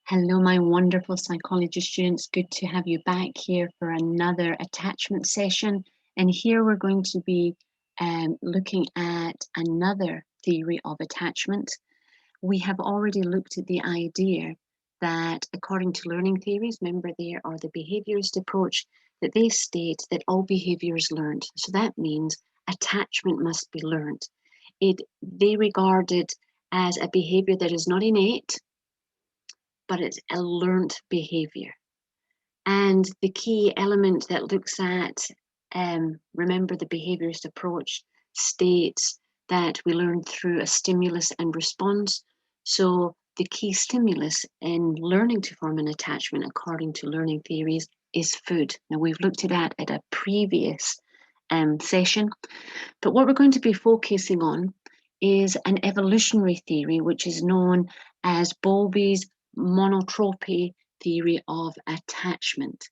Hello, my wonderful psychology students. Good to have you back here for another attachment session. And here we're going to be looking at another theory of attachment. We have already looked at the idea that according to learning theories, remember there are the behaviorist approach, that they state that all behavior is learned. So that means attachment must be learned. They regard it as a behavior that is not innate, but it's a learned behavior. And the key element that looks at, remember the behaviorist approach states that we learn through a stimulus and response. So the key stimulus in learning to form an attachment, according to learning theories, is food. Now we've looked at that at a previous session, but what we're going to be focusing on is an evolutionary theory, which is known as Bowlby's Monotropy theory of attachment.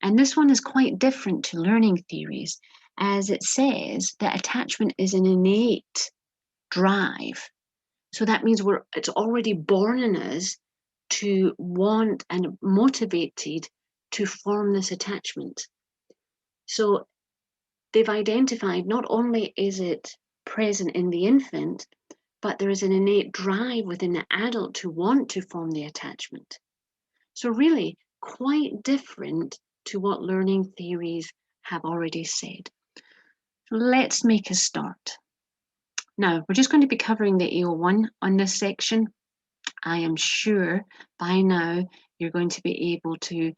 And this one is quite different to learning theories, as it says that attachment is an innate drive. So that means it's already born in us to want and motivated to form this attachment. So they've identified not only is it present in the infant, but there is an innate drive within the adult to want to form the attachment. So really quite different to what learning theories have already said. So let's make a start. Now, we're just going to be covering the AO1 on this section. I am sure by now you're going to be able to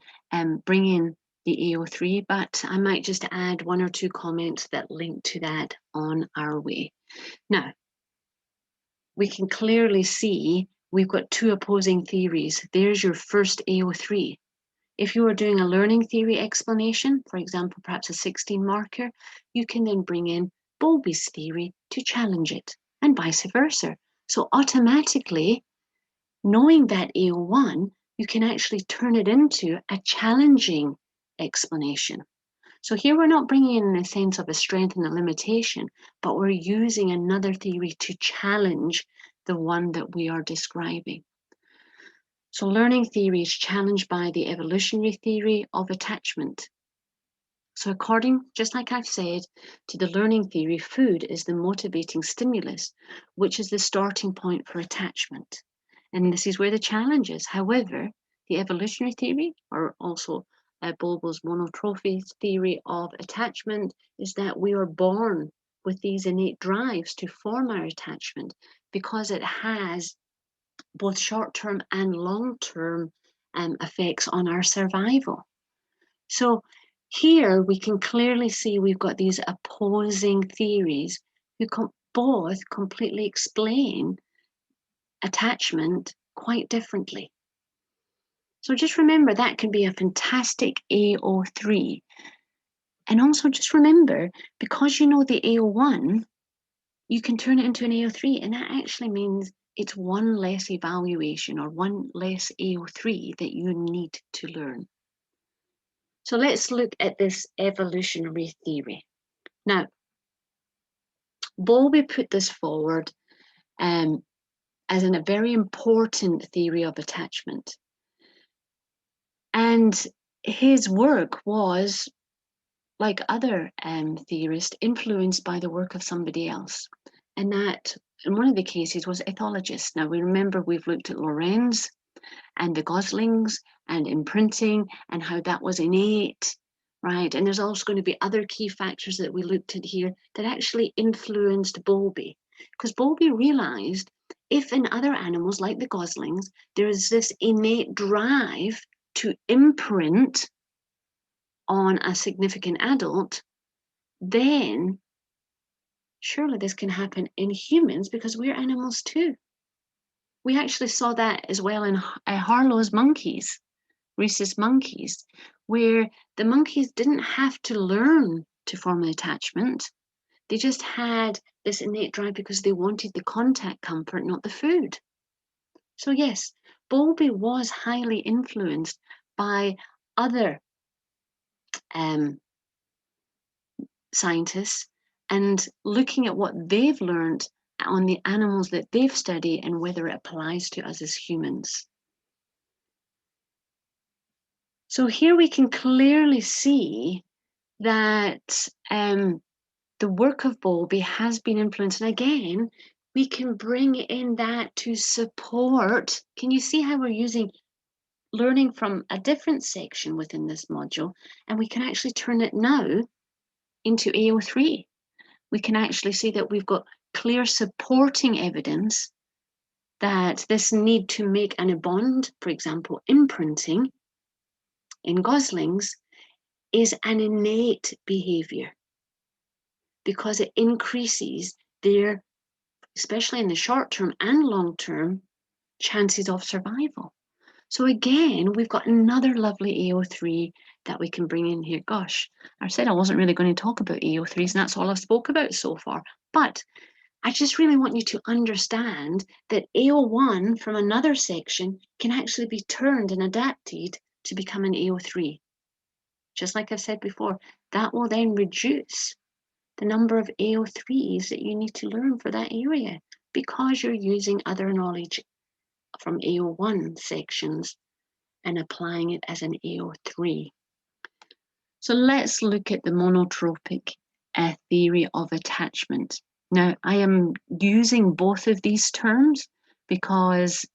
bring in the AO3, but I might just add one or two comments that link to that on our way. Now, we can clearly see we've got two opposing theories. There's your first AO3. If you are doing a learning theory explanation, for example, perhaps a 16 marker, you can then bring in Bowlby's theory to challenge it, and vice versa. So automatically, knowing that AO1, you can actually turn it into a challenging explanation. So here we're not bringing in a sense of a strength and a limitation, but we're using another theory to challenge the one that we are describing. So learning theory is challenged by the evolutionary theory of attachment. So according, just like I've said, to the learning theory, food is the motivating stimulus, which is the starting point for attachment. And this is where the challenge is. However, the evolutionary theory, or also Bowlby's monotropy theory of attachment, is that we are born with these innate drives to form our attachment because it has both short-term and long-term effects on our survival. So here we can clearly see we've got these opposing theories who both completely explain attachment quite differently. So just remember that can be a fantastic AO3. And also just remember, because you know the AO1, you can turn it into an AO3, and that actually means it's one less evaluation or one less AO3 that you need to learn. So let's look at this evolutionary theory. Now, Bowlby put this forward as a very important theory of attachment. And his work was, like other theorists, influenced by the work of somebody else. And that, in one of the cases, was ethologists. Now, we remember we've looked at Lorenz and the Goslings and imprinting and how that was innate, right? And there's also going to be other key factors that we looked at here that actually influenced Bowlby. Because Bowlby realized if in other animals like the Goslings, there is this innate drive to imprint on a significant adult, then surely this can happen in humans because we're animals too. We actually saw that as well in Harlow's monkeys, rhesus monkeys, where the monkeys didn't have to learn to form an attachment. They just had this innate drive because they wanted the contact comfort, not the food. So yes, Bowlby was highly influenced by other scientists and looking at what they've learned on the animals that they've studied and whether it applies to us as humans. So here we can clearly see that the work of Bowlby has been influenced. And again, we can bring in that to support. Can you see how we're using learning from a different section within this module? And we can actually turn it now into AO3. We can actually see that we've got clear supporting evidence that this need to make an bond, for example, imprinting in goslings, is an innate behavior because it increases their, especially in the short term and long term, chances of survival. So again, we've got another lovely AO3 that we can bring in here. Gosh, I said I wasn't really going to talk about AO3s, and that's all I've spoke about so far. But I just really want you to understand that AO1 from another section can actually be turned and adapted to become an AO3. Just like I've said before, that will then reduce the number of AO3s that you need to learn for that area because you're using other knowledge from AO1 sections and applying it as an AO3. So let's look at the monotropic theory of attachment. Now, I am using both of these terms because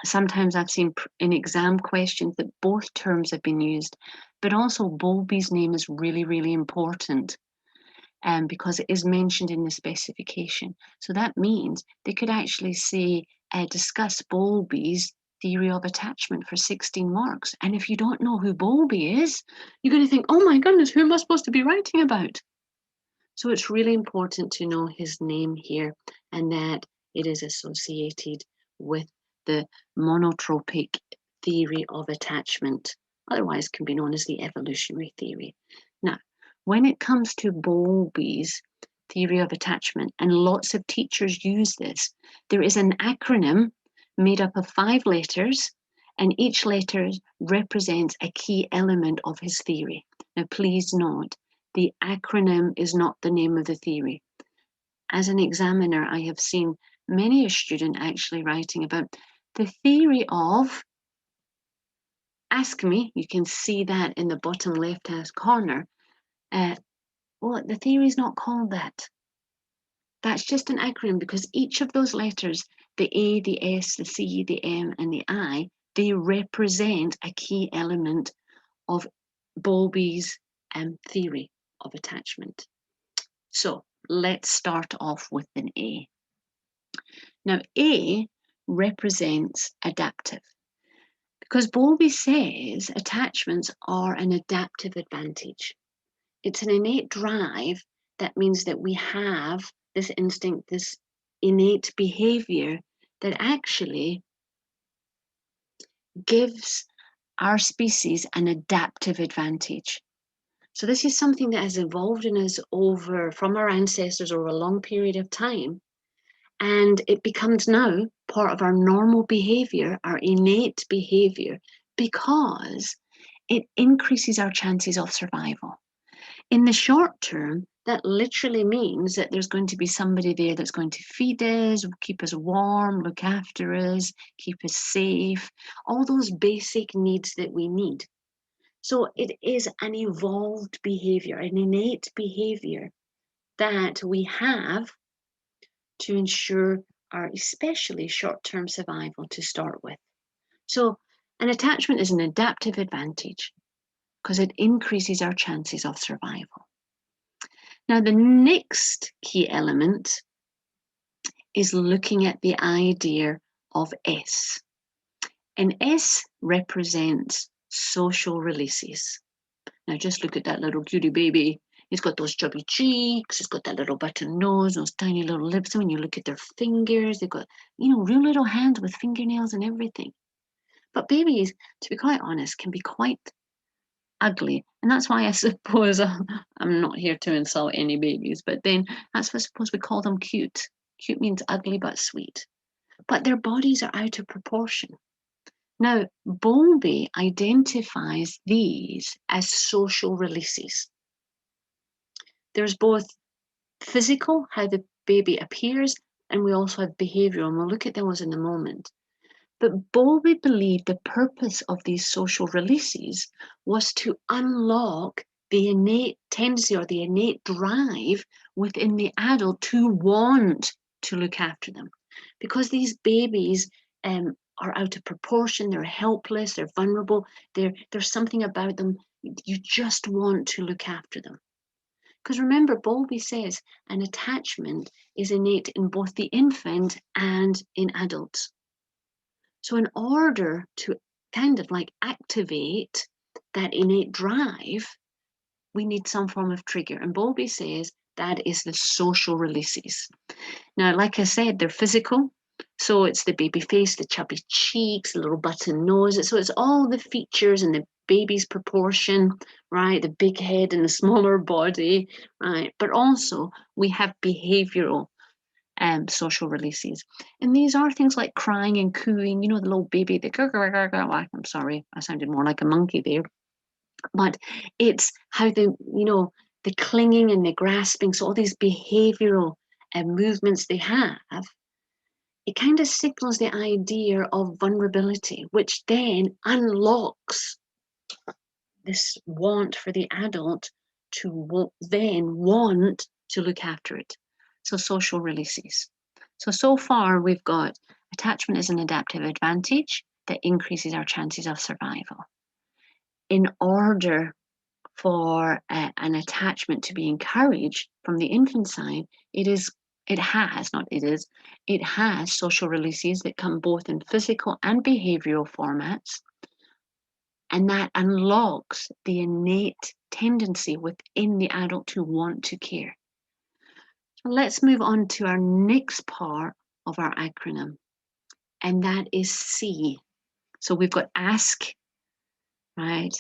sometimes I've seen in exam questions that both terms have been used, but also Bowlby's name is really, really important because it is mentioned in the specification. So that means they could actually say, discuss Bowlby's theory of attachment for 16 marks. And if you don't know who Bowlby is, you're going to think, oh my goodness, who am I supposed to be writing about? So it's really important to know his name here and that it is associated with the monotropic theory of attachment, otherwise can be known as the evolutionary theory. Now, when it comes to Bowlby's theory of attachment, and lots of teachers use this, there is an acronym made up of 5 letters, and each letter represents a key element of his theory. Now, please note, the acronym is not the name of the theory. As an examiner, I have seen many a student actually writing about the theory of, ask me, you can see that in the bottom left-hand corner. Well, the theory is not called that. That's just an acronym because each of those letters, the A, the S, the C, the M, and the I, they represent a key element of Bowlby's theory of attachment. So let's start off with an A. Now, A represents adaptive because Bowlby says attachments are an adaptive advantage. It's an innate drive that means that we have this instinct, this innate behavior that actually gives our species an adaptive advantage. So this is something that has evolved in us from our ancestors over a long period of time. And it becomes now part of our normal behavior, our innate behavior, because it increases our chances of survival. In the short term, that literally means that there's going to be somebody there that's going to feed us, keep us warm, look after us, keep us safe, all those basic needs that we need. So it is an evolved behavior, an innate behavior that we have to ensure our especially short-term survival to start with. So an attachment is an adaptive advantage because it increases our chances of survival. Now, the next key element is looking at the idea of S. And S represents social releases. Now, just look at that little cutie baby. He's got those chubby cheeks, he's got that little button nose, those tiny little lips. And when you look at their fingers, they've got, real little hands with fingernails and everything. But babies, to be quite honest, can be quite ugly. And that's why I suppose I'm not here to insult any babies, but then that's why I suppose we call them cute. Cute means ugly but sweet. But their bodies are out of proportion. Now, Bowlby identifies these as social releases. There's both physical, how the baby appears, and we also have behavioral, and we'll look at those in a moment. But Bowlby believed the purpose of these social releases was to unlock the innate tendency or the innate drive within the adult to want to look after them. Because these babies are out of proportion, they're helpless, they're vulnerable, there's something about them, you just want to look after them. Because remember, Bowlby says an attachment is innate in both the infant and in adults. So in order to kind of like activate that innate drive, we need some form of trigger. And Bowlby says that is the social releases. Now, like I said, they're physical. So it's the baby face, the chubby cheeks, the little button nose. So it's all the features and the baby's proportion, right? The big head and the smaller body, right? But also we have behavioral social releases. And these are things like crying and cooing, you know, the little baby, the I'm sorry, I sounded more like a monkey there. But it's how the clinging and the grasping, so all these behavioral movements they have, it kind of signals the idea of vulnerability, which then unlocks this want for the adult to then want to look after it. So social releases. So far we've got attachment is an adaptive advantage that increases our chances of survival. In order for an attachment to be encouraged from the infant side, it has social releases that come both in physical and behavioral formats, and that unlocks the innate tendency within the adult to want to care. So let's move on to our next part of our acronym, and that is C. So we've got ask, right?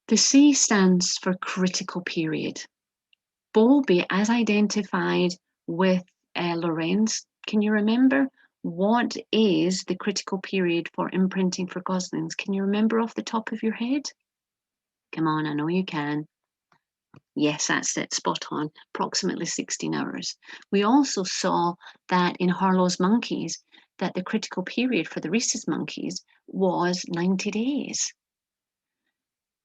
The C stands for critical period. Bowlby, as identified with Lorenz, can you remember what is the critical period for imprinting for goslings? Can you remember off the top of your head? Come on, I know you can. Yes, that's it, spot on, approximately 16 hours. We also saw that in Harlow's monkeys, that the critical period for the rhesus monkeys was 90 days.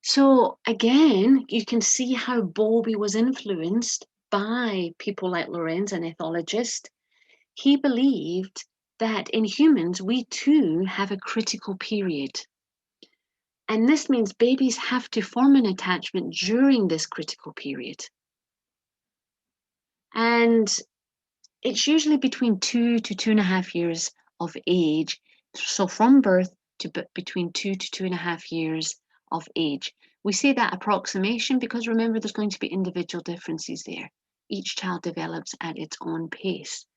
So again, you can see how Bowlby was influenced by people like Lorenz, an ethologist. He believed that in humans, we too have a critical period. And this means babies have to form an attachment during this critical period. And it's usually between 2 to 2.5 years of age. So from birth to between 2 to 2.5 years of age. We say that approximation because remember, there's going to be individual differences there. Each child develops at its own pace.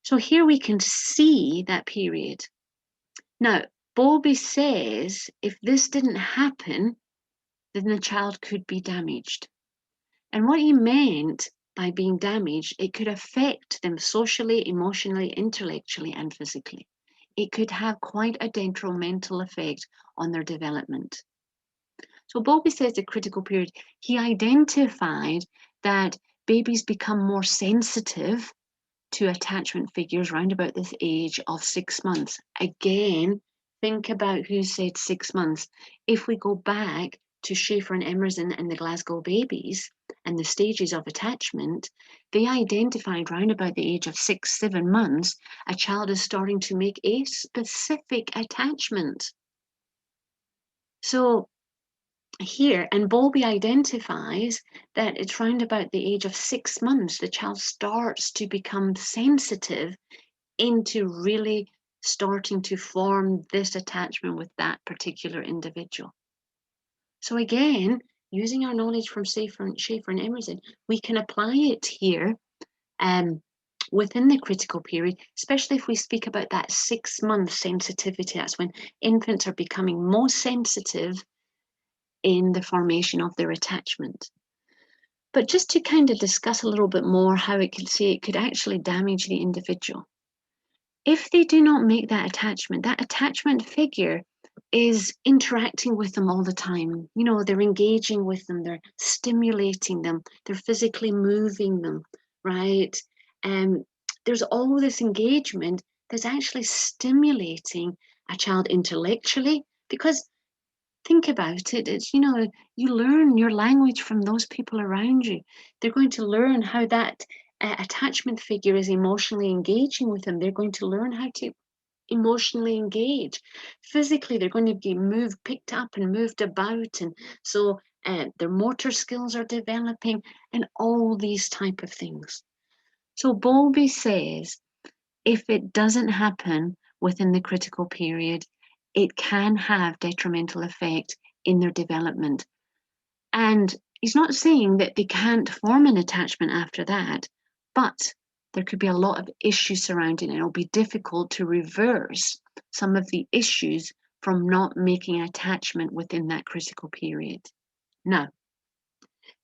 So here we can see that period. Now, Bowlby says if this didn't happen, then the child could be damaged. And what he meant by being damaged, it could affect them socially, emotionally, intellectually, and physically. It could have quite a detrimental effect on their development. So Bowlby says the critical period, he identified that babies become more sensitive to attachment figures around about this age of 6 months. Again, think about who said 6 months. If we go back to Schaefer and Emerson and the Glasgow babies and the stages of attachment, they identified around about the age of 6, 7 months, a child is starting to make a specific attachment. So here, and Bowlby identifies that it's round about the age of 6 months, the child starts to become sensitive into really starting to form this attachment with that particular individual. So again, using our knowledge from Schaefer and Emerson, we can apply it here within the critical period, especially if we speak about that 6-month sensitivity. That's when infants are becoming most sensitive in the formation of their attachment. But just to kind of discuss a little bit more how it could actually damage the individual. If they do not make that attachment figure is interacting with them all the time. You know, they're engaging with them, they're stimulating them, they're physically moving them, right? And there's all this engagement that's actually stimulating a child intellectually. Because think about it, it's, you learn your language from those people around you. They're going to learn how that attachment figure is emotionally engaging with them. They're going to learn how to emotionally engage. Physically, they're going to be picked up and moved about, and so their motor skills are developing and all these type of things. So Bowlby says if it doesn't happen within the critical period, it can have detrimental effect in their development. And he's not saying that they can't form an attachment after that, but there could be a lot of issues surrounding it. It'll be difficult to reverse some of the issues from not making an attachment within that critical period. Now,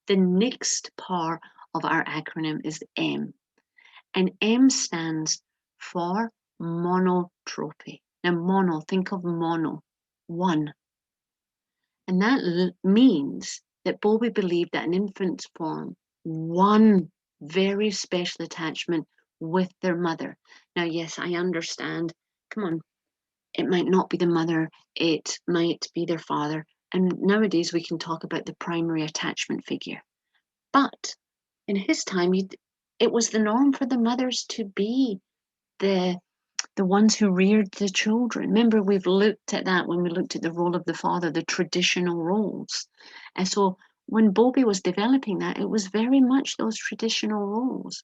the next part of our acronym is M, and M stands for monotropy. Now, mono, think of mono, one. And that means that Bowlby believed that an infant form one very special attachment with their mother. Now, yes, I understand. Come on, it might not be the mother, it might be their father. And nowadays we can talk about the primary attachment figure. But in his time, it was the norm for the mothers to be the ones who reared the children. Remember, we've looked at that when we looked at the role of the father, the traditional roles. And so when Bowlby was developing that, it was very much those traditional roles.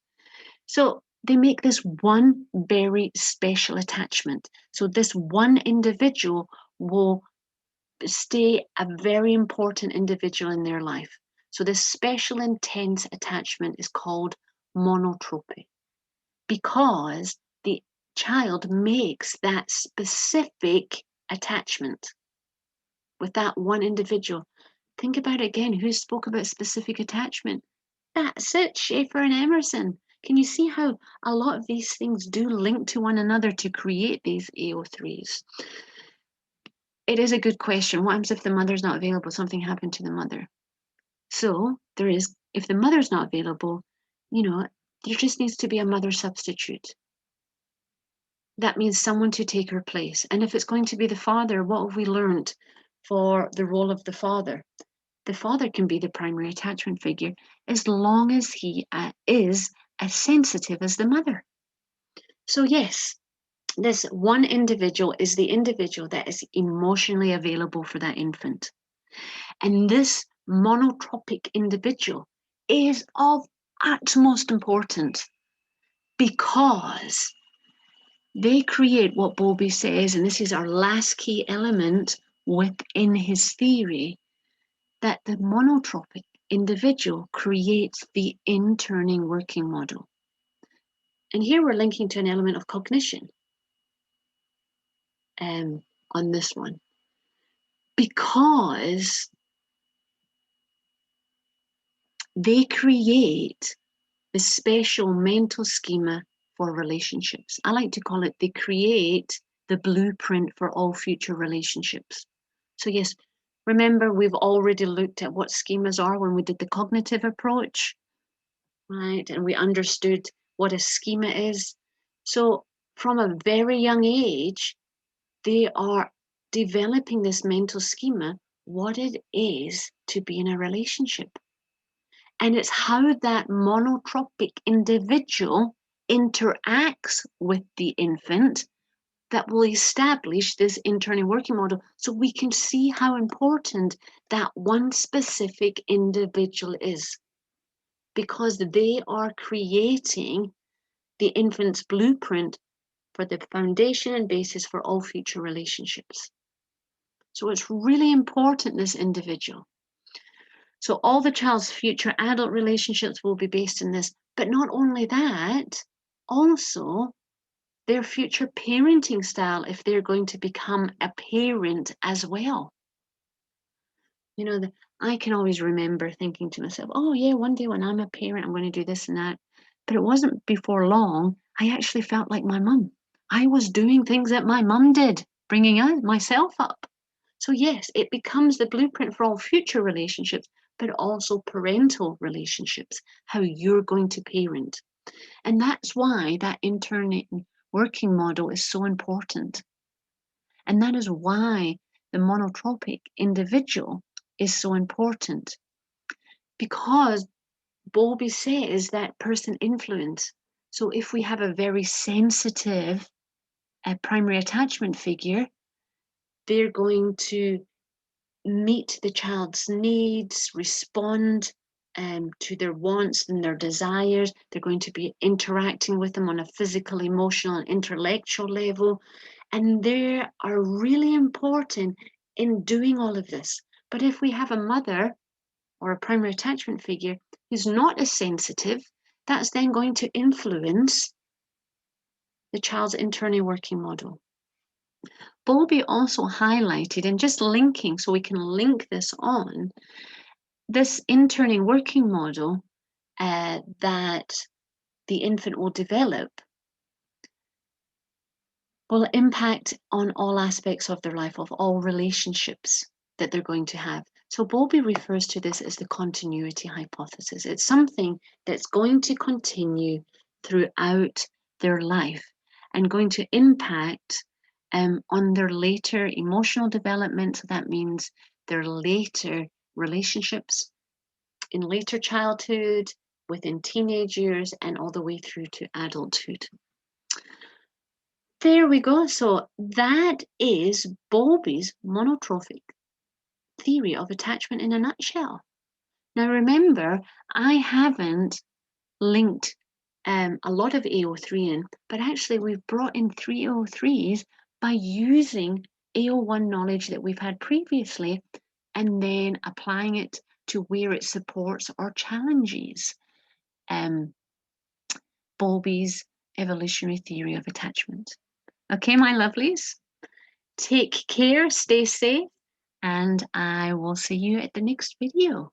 So they make this one very special attachment. So this one individual will stay a very important individual in their life. So this special intense attachment is called monotropy, because the child makes that specific attachment with that one individual. Think about it again. Who spoke about specific attachment? That's it, Schaeffer and Emerson. Can you see how a lot of these things do link to one another to create these AO3s? It is a good question. What happens if the mother's not available? Something happened to the mother. So if the mother's not available, there just needs to be a mother substitute. That means someone to take her place. And if it's going to be the father, what have we learned for the role of the father? The father can be the primary attachment figure as long as he is as sensitive as the mother. So yes, this one individual is the individual that is emotionally available for that infant. And this monotropic individual is of utmost importance because they create what Bowlby says, and this is our last key element within his theory, that the monotropic individual creates the in-turning working model. And here we're linking to an element of cognition on this one, because they create the special mental schema for relationships. I like to call it, they create the blueprint for all future relationships. So yes, remember we've already looked at what schemas are when we did the cognitive approach, right? And we understood what a schema is. So from a very young age, they are developing this mental schema, what it is to be in a relationship. And it's how that monotropic individual interacts with the infant that will establish this internal working model, so we can see how important that one specific individual is, because they are creating the infant's blueprint for the foundation and basis for all future relationships. So it's really important, this individual. So all the child's future adult relationships will be based on this. But not only that, also their future parenting style, if they're going to become a parent as well. I can always remember thinking to myself, oh yeah, one day when I'm a parent, I'm going to do this and that. But it wasn't before long, I actually felt like my mum. I was doing things that my mum did, bringing myself up. So yes, it becomes the blueprint for all future relationships, but also parental relationships, how you're going to parent. And that's why that internal working model is so important. And that is why the monotropic individual is so important, because Bowlby says that person influence. So if we have a very sensitive primary attachment figure, they're going to meet the child's needs, respond to their wants and their desires. They're going to be interacting with them on a physical, emotional, and intellectual level. And they are really important in doing all of this. But if we have a mother or a primary attachment figure who's not as sensitive, that's then going to influence the child's internal working model. Bowlby also highlighted, and just linking, so we can link this on, this internal working model that the infant will develop will impact on all aspects of their life, of all relationships that they're going to have. So Bowlby refers to this as the continuity hypothesis. It's something that's going to continue throughout their life and going to impact on their later emotional development. So that means their later relationships, in later childhood, within teenage years, and all the way through to adulthood. There we go. So that is Bowlby's monotropic theory of attachment in a nutshell. Now remember, I haven't linked a lot of AO3 in, but actually we've brought in 3 AO3s by using AO1 knowledge that we've had previously and then applying it to where it supports or challenges Bowlby's evolutionary theory of attachment. Okay, my lovelies, take care, stay safe, and I will see you at the next video.